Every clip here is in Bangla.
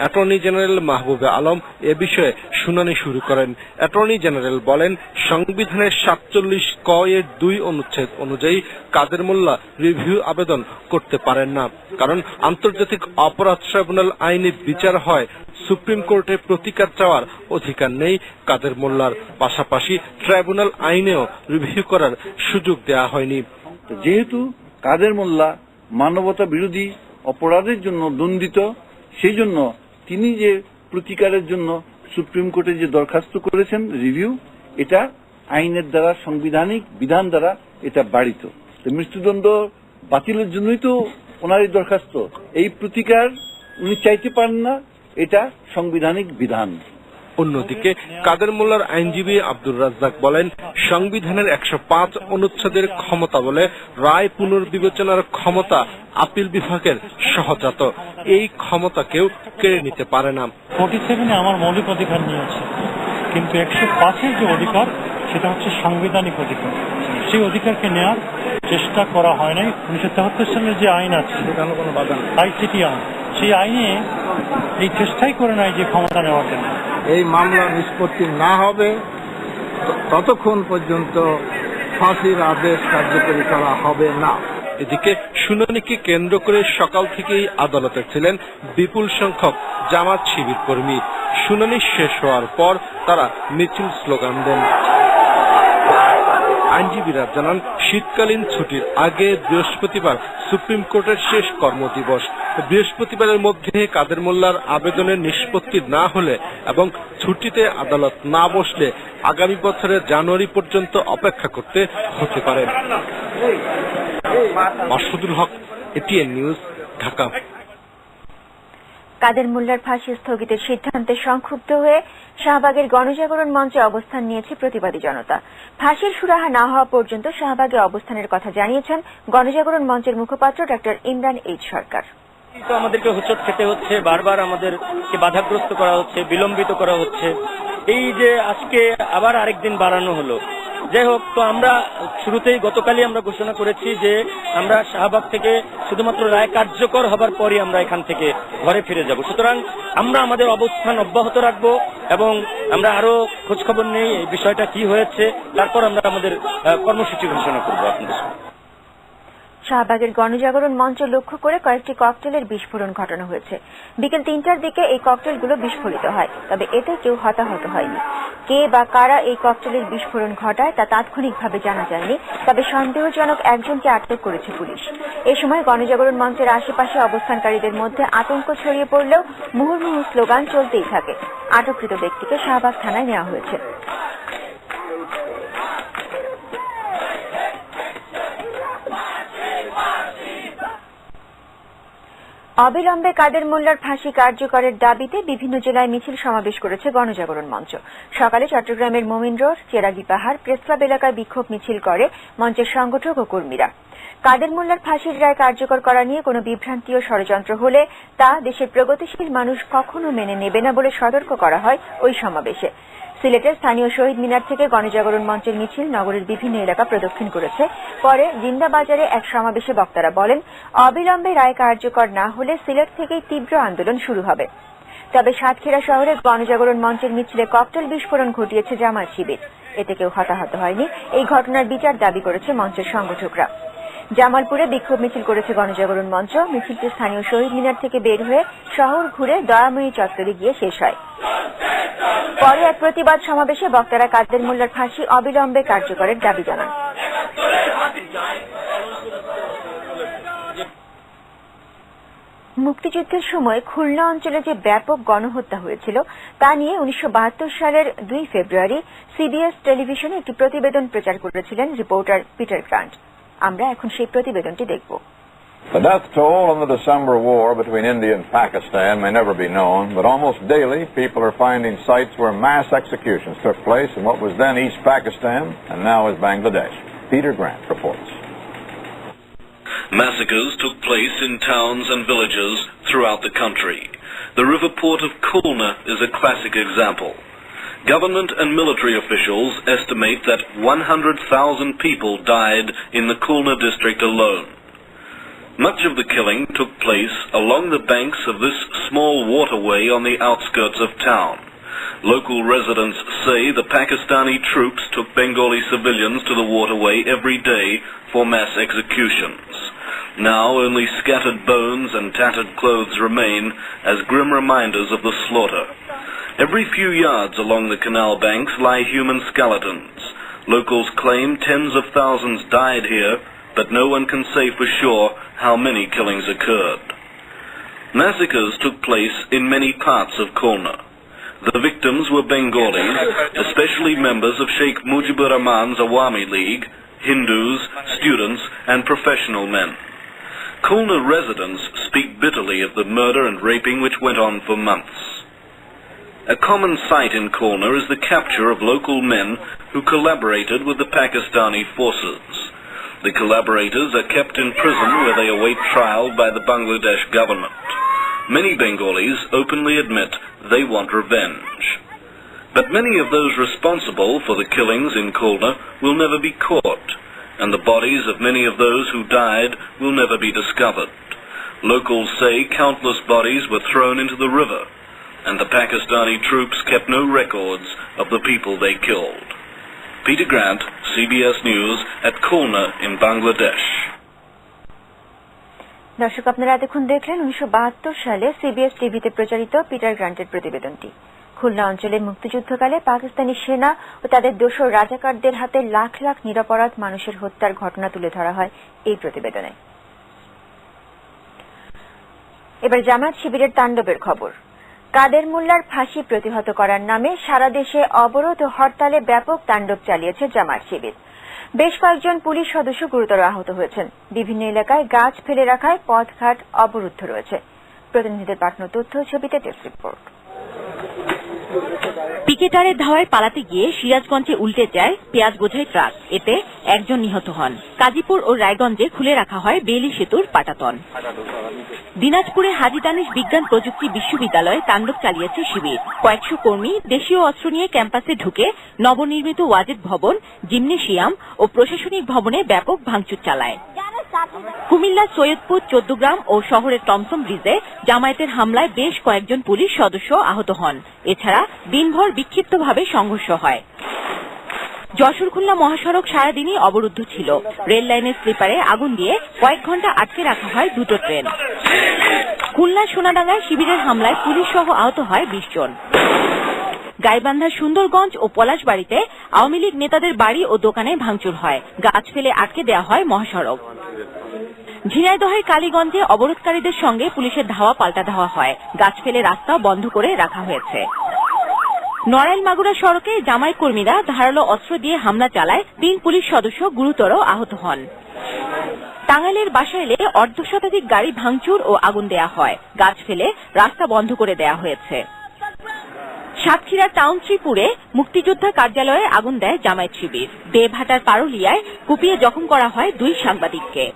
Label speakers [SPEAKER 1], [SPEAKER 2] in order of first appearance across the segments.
[SPEAKER 1] অ্যাটর্নি জেনারেল মাহবুবে আলম এ বিষয়ে শুনানি শুরু করেন। অ্যাটর্নি জেনারেল বলেন, সংবিধানের ৪৭ ক এর ২ অনুচ্ছেদ অনুযায়ী কাদের মোল্লা রিভিউ আবেদন করতে পারেন না, কারণ আন্তর্জাতিক অপরাধ ট্রাইব্যুনাল আইনে বিচার হয়। সুপ্রিম কোর্টে প্রতিকার চাওয়ার অধিকার নেই কাদের মোল্লার। পাশাপাশি ট্রাইব্যুনাল আইনেও রিভিউ করার সুযোগ দেওয়া হয়নি।
[SPEAKER 2] যেহেতু কাদের মোল্লা মানবতা বিরোধী অপরাধের জন্য দণ্ডিত, সেই জন্য তিনি যে প্রতিকারের জন্য সুপ্রিম কোর্টে যে দরখাস্ত করেছেন রিভিউ, এটা আইনের দ্বারা, সাংবিধানিক বিধান দ্বারা এটা বাড়িত। মৃত্যুদণ্ড বাতিলের জন্যই তো ওনার এই দরখাস্ত। এই প্রতিকার উনি চাইতে পারেন না, এটা সাংবিধানিক বিধান।
[SPEAKER 1] অন্যদিকে কাদের মোল্লার আইনজীবী আব্দুর রাজ্জাক বলেন, সংবিধানের ১০৫ অনুচ্ছেদের ক্ষমতা বলে রায় পুনর্বিবেচনার ক্ষমতা আপিল বিভাগের সহজাত। এই ক্ষমতা কেউ কেড়ে নিতে পারে না।
[SPEAKER 3] 47-এ আমার মৌলিক অধিকার নিয়েছে, কিন্তু ১০৫-এর যে অধিকার সেটা হচ্ছে সাংবিধানিক অধিকার। সেই অধিকারকে নেওয়ার চেষ্টা করা হয় নাই। ১৯৭৩ সালের যে আইন আছে, আইসিটি আইন, সেই আইনে এই চেষ্টাই করে নাই যে ক্ষমতা নেওয়ার জন্য।
[SPEAKER 4] এই মামলা নিষ্পত্তি না হবে ততক্ষণ পর্যন্ত ফাঁসির আদেশ কার্যকরী করা হবে না।
[SPEAKER 1] এদিকে শুনানিকে কেন্দ্র করে সকাল থেকেই আদালতে ছিলেন বিপুল সংখ্যক জামাত শিবির কর্মী। শুনানি শেষ হওয়ার পর তারা মিছিল স্লোগান দেন। আইনজীবীরা জানান, শীতকালীন ছুটির আগে বৃহস্পতিবার সুপ্রিম কোর্টের শেষ কর্মদিবস। বৃহস্পতিবারের মধ্যে কাদের মোল্লার আবেদনের নিষ্পত্তি না হলে এবং ছুটিতে আদালত না বসলে আগামী বছরের জানুয়ারি পর্যন্ত অপেক্ষা করতে হতে পারে। মাসুদুল হক, এটিএন নিউজ, ঢাকা।
[SPEAKER 5] কাদের মোল্লার ফাঁসি স্থগিতের সিদ্ধান্তে সংক্ষুব্ধ হয়ে শাহবাগের গণজাগরণ মঞ্চে অবস্থান নিয়েছে প্রতিবাদী জনতা। ফাঁসির সুরাহা না হওয়া পর্যন্ত শাহবাগে অবস্থানের কথা জানিয়েছেন গণজাগরণ মঞ্চের মুখপাত্র ডক্টর ইমরান এইচ সরকার।
[SPEAKER 6] আমাদেরকে হোঁচট খেতে হচ্ছে, বারবার আমাদেরকে বাধাগ্রস্ত করা হচ্ছে, বিলম্বিত করা হচ্ছে। এই যে আজকে আবার আরেকদিন বাড়ানো হলো, যাই হোক, তো আমরা শুরুতেই গতকালই আমরা ঘোষণা করেছি যে আমরা শাহবাগ থেকে শুধুমাত্র রায় কার্যকর হবার পরই আমরা এখান থেকে ঘরে ফিরে যাব। সুতরাং আমরা আমাদের অবস্থান অব্যাহত রাখবো এবং আমরা আরো খোঁজখবর নেই এই বিষয়টা কি হয়েছে, তারপর আমরা আমাদের কর্মসূচি ঘোষণা করবো আপনাদের।
[SPEAKER 5] শাহবাগের গণজাগরণ মঞ্চ লক্ষ্য করে কয়েকটি ককটেলের বিস্ফোরণ ঘটানো হয়েছে। বিকেল ৩টার দিকে এই ককটেলগুলো বিস্ফোরিত হয়, তবে এতে কেউ হতাহত হয়নি। কে বা কারা এই ককটেলের বিস্ফোরণ ঘটায় তা তাৎক্ষণিকভাবে জানা যায়নি, তবে সন্দেহজনক একজনকে আটক করেছে পুলিশ। এ সময় গণজাগরণ মঞ্চের আশেপাশে অবস্থানকারীদের মধ্যে আতঙ্ক ছড়িয়ে পড়লেও মুহুর্মুহু স্লোগান চলতেই থাকে। আটককৃত ব্যক্তিকে শাহবাগ থানায় নেওয়া হয়েছে। অবিলম্বে কাদের মোল্লার ফাঁসি কার্যকরের দাবিতে বিভিন্ন জেলায় মিছিল সমাবেশ করেছে গণজাগরণ মঞ্চ। সকালে চট্টগ্রামের মোমিন রোড, চেরাগি পাহাড়, প্রেসক্লাব এলাকায় বিক্ষোভ মিছিল করে মঞ্চের সংগঠক ও কর্মীরা। কাদের মোল্লার ফাঁসির রায় কার্যকর করা নিয়ে কোনো বিভ্রান্তি ও ষড়যন্ত্র হলে তা দেশের প্রগতিশীল মানুষ কখনো মেনে নেবে না বলে সতর্ক করা হয় ওই সমাবেশে। সিলেটের স্থানীয় শহীদ মিনার থেকে গণজাগরণ মঞ্চের মিছিল নগরের বিভিন্ন এলাকা প্রদক্ষিণ করেছে। পরে জিন্দাবাজারে এক সমাবেশে বক্তারা বলেন, অবিলম্বে রায় কার্যকর না হলে সিলেট থেকেই তীব্র আন্দোলন শুরু হবে। তবে সাতক্ষীরা শহরে গণজাগরণ মঞ্চের মিছিলে ককটেল বিস্ফোরণ ঘটিয়েছে জামায়াত শিবির। এতে কেউ হতাহত হয়নি। এই ঘটনার বিচার দাবি করেছে মঞ্চের সংগঠকরা। জামালপুরে বিক্ষোভ মিছিল করেছে গণজাগরণ মঞ্চ। মিছিলটি স্থানীয় শহীদ মিনার থেকে বের হয়ে শহর ঘুরে দয়াময়ী চত্বরে গিয়ে শেষ হয়। পরে এক প্রতিবাদ সমাবেশে বক্তারা কাদের মোল্লার ফাঁসি অবিলম্বে কার্যকরের দাবি জানান। মুক্তিযুদ্ধের সময় খুলনা অঞ্চলে যে ব্যাপক গণহত্যা হয়েছিল তা নিয়ে ১৯৭২ সালের ২ ফেব্রুয়ারি সিবিএস টেলিভিশনে একটি প্রতিবেদন প্রচার করেছিলেন রিপোর্টার পিটার গ্রান্ট। আমরা এখন সেই প্রতিবেদনটি দেখব।
[SPEAKER 7] The death toll in the December war between India and Pakistan may never be known, but almost daily people are finding sites where mass executions took place in what was then East Pakistan and now is Bangladesh. Peter Grant reports.
[SPEAKER 8] Massacres took place in towns and villages throughout the country. The river port of Khulna is a classic example. Government and military officials estimate that 100,000 people died in the Khulna district alone. Much of the killing took place along the banks of this small waterway on the outskirts of town. Local residents say the Pakistani troops took Bengali civilians to the waterway every day for mass executions. Now only scattered bones and tattered clothes remain as grim reminders of the slaughter. Every few yards along the canal banks lie human skeletons. Locals claim tens of thousands died here, but no one can say for sure how many killings occurred. Massacres took place in many parts of Khulna. The victims were Bengalis, especially members of Sheikh Mujibur Rahman's Awami League, Hindus, students and professional men. Khulna residents speak bitterly of the murder and raping which went on for months. A common sight in Khulna is the capture of local men who collaborated with the Pakistani forces. The collaborators are kept in prison where they await trial by the Bangladesh government. Many Bengalis openly admit they want revenge. But many of those responsible for the killings in Khulna will never be caught, and the bodies of many of those who died will never be discovered. Locals say countless bodies were thrown into the river, and the Pakistani troops kept no records of the people they killed. Peter Grant, CBS News at Khulna in Bangladesh.
[SPEAKER 5] দর্শক, আপনারা এতক্ষণ দেখলেন 1972 সালে সিবিএস টিভিতে প্রচারিত পিটার গ্রান্টের প্রতিবেদনটি। খুলনা অঞ্চলে মুক্তিযুদ্ধকালে পাকিস্তানি সেনা ও তাদের দোসর রাজাকারদের হাতে লাখ লাখ নিরপরাধ মানুষের হত্যার ঘটনা তুলে ধরা হয় এই প্রতিবেদনে। এবার জামায়াত শিবিরের তাণ্ডবের খবর। কাদের মোল্লার ফাঁসি প্রতিহত করার নামে সারা দেশে অবরোধ ও হরতালে ব্যাপক তাণ্ডব চালিয়েছে জামায়াত শিবির। বেশ কয়েকজন পুলিশ সদস্য গুরুতর আহত হয়েছেন। বিভিন্ন এলাকায় গাছ ফেলে রাখায় পথঘাট অবরুদ্ধ রয়েছে। প্রতিনিধিদের পাঠানো তথ্য ছবিতে টেস্ট রিপোর্ট।
[SPEAKER 9] পিকেটারের ধাওয়ায় পালাতে গিয়ে সিরাজগঞ্জে উল্টে যায় পেঁয়াজ বোঝাই ট্রাক, এতে একজন নিহত হন। কাজীপুর ও রায়গঞ্জে খুলে রাখা হয় বেইলি সেতুর পাটাতন। দিনাজপুরে হাজী দানিশ বিজ্ঞান প্রযুক্তি বিশ্ববিদ্যালয়ে তাণ্ডব চালিয়েছে শিবির। কয়েকশো কর্মী দেশীয় অস্ত্র নিয়ে ক্যাম্পাসে ঢুকে নবনির্মিত ওয়াজেদ ভবন, জিমনেশিয়াম ও প্রশাসনিক ভবনে ব্যাপক ভাঙচুর চালায়। কুমিল্লার সৈয়দপুর 14 গ্রাম ও শহরের টমসম ব্রিজে জামায়াতের হামলায় বেশ কয়েকজন পুলিশ সদস্য আহত হন। এছাড়া দিনভর বিক্ষিপ্তভাবে সংঘর্ষ হয়। যশোর খুলনা মহাসড়ক সারাদিনই অবরুদ্ধ ছিল। রেল লাইনের স্লিপারে আগুন দিয়ে কয়েক ঘণ্টা আটকে রাখা হয় দুটো ট্রেন। খুলনার সোনাডাঙ্গায় শিবিরের হামলায় পুলিশ সহ আহত হয় 20 জন। গাইবান্ধার সুন্দরগঞ্জ ও পলাশবাড়িতে আওয়ামী লীগ নেতাদের বাড়ি ও দোকানে ভাঙচুর হয়। গাছ ফেলে আটকে দেওয়া হয় মহাসড়ক। ঝিনাইদহের কালীগঞ্জে অবরোধকারীদের সঙ্গে পুলিশের ধাওয়া পাল্টা ধাওয়া হয়। গাছ ফেলে রাস্তা বন্ধ করে রাখা হয়েছে। নড়াইল মাগুরা সড়কে জামায়াত কর্মীরা ধারালো অস্ত্র দিয়ে হামলা চালায় 3 পুলিশ সদস্য গুরুতর আহত হন। টাঙ্গাইলের বাসাইলে অর্ধশতাধিক গাড়ি ভাঙচুর ও আগুন দেয়া হয়। গাছ ফেলে রাস্তা বন্ধ করে দেয়া হয়েছে। সাতক্ষীরার টাউন শ্রীপুরে মুক্তিযোদ্ধা কার্যালয়ে আগুন দেয় জামায়াত শিবির। দেবহাটার পারুলিয়ায় কুপিয়ে জখম করা হয় 2 সাংবাদিককে।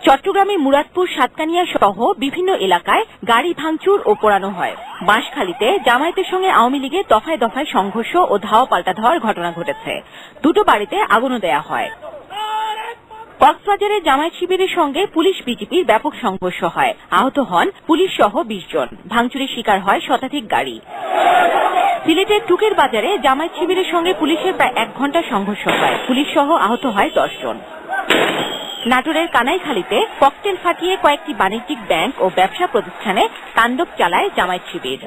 [SPEAKER 9] চট্টগ্রামে মুরাদপুর, সাতকানিয়া সহ বিভিন্ন এলাকায় গাড়ি ভাঙচুর ও পোড়ানো হয়। বাঁশখালীতে জামায়াতের সঙ্গে আওয়ামী লীগের দফায় দফায় সংঘর্ষ ও ধাওয়া পাল্টা ধাওয়ার ঘটনা ঘটেছে। 2টো বাড়িতে আগুনও দেয়া হয়। কক্সবাজারে জামায়াত শিবিরের সঙ্গে পুলিশ বিজিবির ব্যাপক সংঘর্ষ হয়। আহত হন পুলিশ সহ 20 জন। ভাঙচুরের শিকার হয় শতাধিক গাড়ি। সিলেটের টুকের বাজারে জামায়াত শিবিরের সঙ্গে পুলিশের প্রায় 1 ঘণ্টা সংঘর্ষ হয়। পুলিশ সহ আহত হয় 10 জন। নাটোরের কানাইখালীতে ককটেল ফাটিয়ে কয়েকটি বাণিজ্যিক ব্যাংক ও ব্যবসা প্রতিষ্ঠানে তাণ্ডব চালায় জামায়াত শিবির।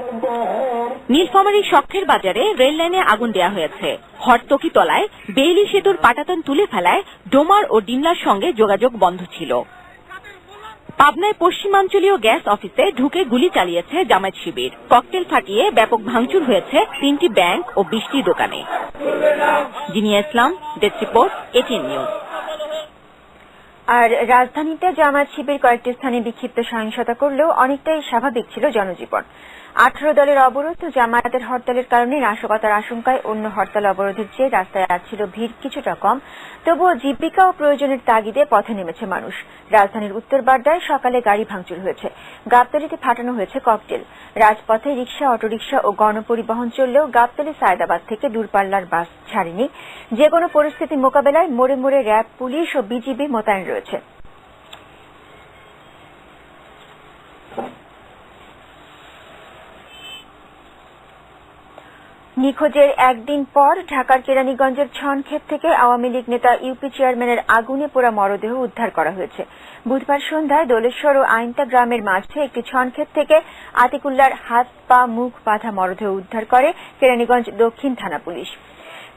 [SPEAKER 9] নীলফামারীর শখের বাজারে রেল লাইনে আগুন দেওয়া হয়েছে। হরতকিতলায় বেইলি সেতুর পাটাতন তুলে ফেলায় ডোমার ও ডিমলার সঙ্গে যোগাযোগ বন্ধ ছিল। পাবনায় পশ্চিমাঞ্চলীয় গ্যাস অফিসে ঢুকে গুলি চালিয়েছে জামায়াত শিবির। ককটেল ফাটিয়ে ব্যাপক ভাঙচুর হয়েছে 3টি ব্যাংক ও 20টি দোকানে। জিনিয়া ইসলাম, ডেস্ক রিপোর্ট, এটিএন নিউজ।
[SPEAKER 5] আর রাজধানীতে জামায়াত শিবির কয়েকটি স্থানে বিক্ষিপ্ত সহিংসতা করলেও অনেকটাই স্বাভাবিক ছিল জনজীবন। 18 দলের অবরোধ ও জামায়াতের হরতালের কারণে নাশকতার আশঙ্কায় অন্য হরতাল অবরোধের চেয়ে রাস্তায় আজ ছিল ভিড় কিছুটা কম। তবুও জীবিকা ও প্রয়োজনের তাগিদে পথে নেমেছে মানুষ। রাজধানীর উত্তর বাড্ডায় সকালে গাড়ি ভাঙচুর হয়েছে। গাবতলীতে ফাটানো হয়েছে ককটেল। রাজপথে রিকশা, অটোরিকশা ও গণপরিবহন চললেও গাবতলী সায়েদাবাদ থেকে দূরপাল্লার বাস ছাড়েনি। যে কোনো পরিস্থিতি মোকাবেলায় মোড়ে মোড়ে র্যাব, পুলিশ ও বিজিবি মোতায়েন রয়েছে। নিখোঁজের একদিন পর ঢাকার কেরানীগঞ্জের ছনক্ষেত থেকে আওয়ামী লীগ নেতা ইউপি চেয়ারম্যানের আগুনে পোড়া মরদেহ উদ্ধার করা হয়েছে। বুধবার সন্ধ্যায় দোলেশ্বর ও আইনতা গ্রামের মাঝে একটি ছনক্ষেত থেকে আতিকুল্লার হাত পা মুখ বাঁধা মরদেহ উদ্ধার করে কেরানীগঞ্জ দক্ষিণ থানা পুলিশ।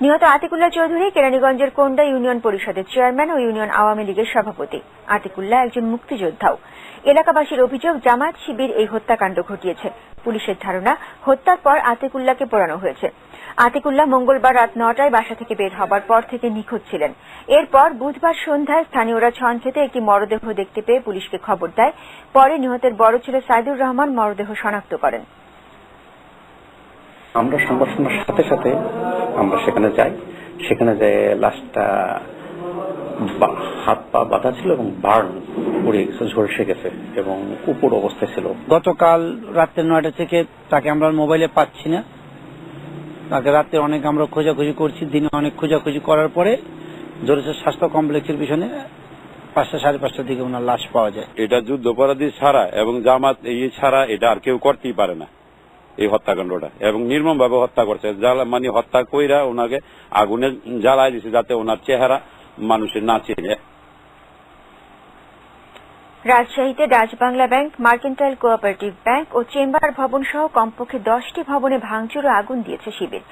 [SPEAKER 5] নিহত আতিকুল্লাহ চৌধুরী কেরানীগঞ্জের কোন্ডা ইউনিয়ন পরিষদের চেয়ারম্যান ও ইউনিয়ন আওয়ামী লীগের সভাপতি। আতিকুল্লাহ একজন মুক্তিযোদ্ধাও। এলাকাবাসীর অভিযোগ, জামায়াত শিবির এই হত্যাকাণ্ড ঘটিয়েছে। পুলিশের ধারণা, হত্যার পর আতিকুল্লাহকে পোড়ানো হয়েছে। আতিকুল্লাহ মঙ্গলবার রাত 9টায় বাসা থেকে বের হবার পর থেকে নিখোঁজ ছিলেন। এরপর বুধবার সন্ধ্যায় স্থানীয়রা ছনক্ষেতে একটি মরদেহ দেখতে পেয়ে পুলিশকে খবর দেয়। পরে নিহতের বড় ছেলে সাইদুর রহমান মরদেহ শনাক্ত করেন।
[SPEAKER 10] আমরা সংবাদ শোনার সাথে সাথে আমরা সেখানে যাই। সেখানে যে লাশটা হাত পা বাঁধা ছিল এবং বার্ন পড়ে গেছে, ঝলসে গেছে এবং উপর অবস্থায় ছিল।
[SPEAKER 11] গতকাল রাত্রে 9টা থেকে তাকে আমরা মোবাইলে পাচ্ছি না। তাকে রাতে অনেক আমরা খোঁজাখুঁজি করছি, দিনে অনেক খোঁজাখুঁজি করার পরে জোরেশ্বর স্বাস্থ্য কমপ্লেক্সের পিছনে 5টা সাড়ে 5টার দিকে ওনার লাশ পাওয়া যায়।
[SPEAKER 12] এটা যুদ্ধাপরাধী ছাড়া এবং জামাত এই ছাড়া এটা আর কেউ করতেই পারে না এই হত্যাকাণ্ডটা, এবং নির্মম ভাবে হত্যা করছে। মানে হত্যা কইরা ওনাকে আগুনে জ্বালায় দিছে যাতে ওনার চেহারা মানুষের না চিনে।
[SPEAKER 5] রাজশাহীতে Dutch Bangla Bank, Mercantile Cooperative Bank ও চেম্বার ভবন সহ কমপক্ষে 10টি ভবনে ভাঙচুর ও আগুন দিয়েছে শিবির।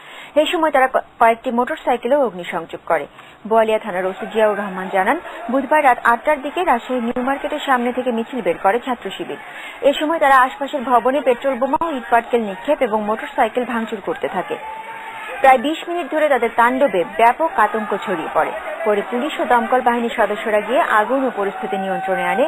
[SPEAKER 5] এই সময় তারা কয়েকটি মোটরসাইকেলও অগ্নিসংযোগ করে। বোয়ালিয়া থানার ওসি জিয়াউর রহমান জানান, বুধবার রাত 8টার দিকে রাজশাহী নিউ মার্কেটের সামনে থেকে মিছিল বের করে ছাত্র শিবির। এ সময় তারা আশপাশের ভবনে পেট্রোল বোমা ও ইটপাটকেল নিক্ষেপ এবং মোটরসাইকেল ভাঙচুর করতে থাকে। প্রায় 20 মিনিট ধরে তাদের তাণ্ডবে ব্যাপক আতঙ্ক ছড়িয়ে পড়ে। পরে পুলিশ ও দমকল বাহিনীর সদস্যরা গিয়ে আগুন ও পরিস্থিতি নিয়ন্ত্রণে আনে।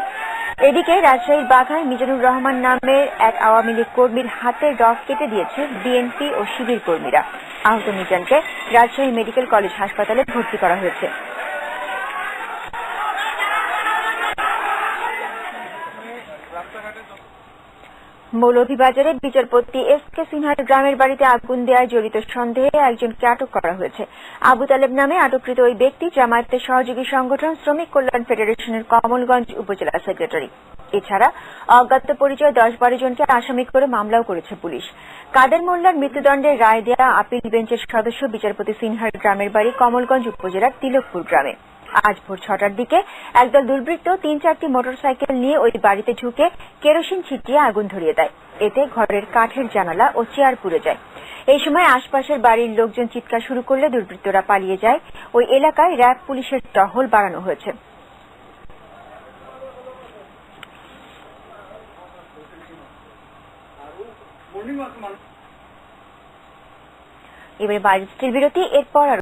[SPEAKER 5] এদিকে রাজশাহীর বাঘায় মিজানুর রহমান নামের এক আওয়ামী লীগ কর্মীর হাতের রক কেটে দিয়েছে বিএনপি ও শিবির কর্মীরা। আহত মিজানকে রাজশাহী মেডিকেল কলেজ হাসপাতালে ভর্তি করা হয়েছে। মৌলভীবাজারে বিচারপতি এস.কে. সিনহার গ্রামের বাড়িতে আগুন দেওয়ায় জড়িত সন্দেহে একজনকে আটক করা হয়েছে। আবু তালেব নামে আটককৃত ওই ব্যক্তি জামায়াতের সহযোগী সংগঠন শ্রমিক কল্যাণ ফেডারেশনের কমলগঞ্জ উপজেলা সেক্রেটারি। এছাড়া অজ্ঞাত পরিচয় 10-12 জনকে আসামি করে মামলাও করেছে পুলিশ। কাদের মোল্লার মৃত্যুদণ্ডের রায় দেয়া আপিল বেঞ্চের সদস্য বিচারপতি সিনহার গ্রামের বাড়ি কমলগঞ্জ উপজেলার তিলকপুর গ্রামে। আজ ভোর 6টার দিকে একদল দুর্বৃত্ত 3-4টি মোটরসাইকেল নিয়ে ওই বাড়িতে ঢুকে কেরোসিন ছিটিয়ে আগুন ধরিয়ে দেয়। এতে ঘরের কাঠের জানালা ও চেয়ার পুড়ে যায়। এই সময় আশপাশের বাড়ির লোকজন চিৎকার শুরু করলে দুর্বৃত্তরা পালিয়ে যায়। ওই এলাকায় র্যাব পুলিশের টহল বাড়ানো হয়েছে। এবারে বাজেট বিরতি, এরপর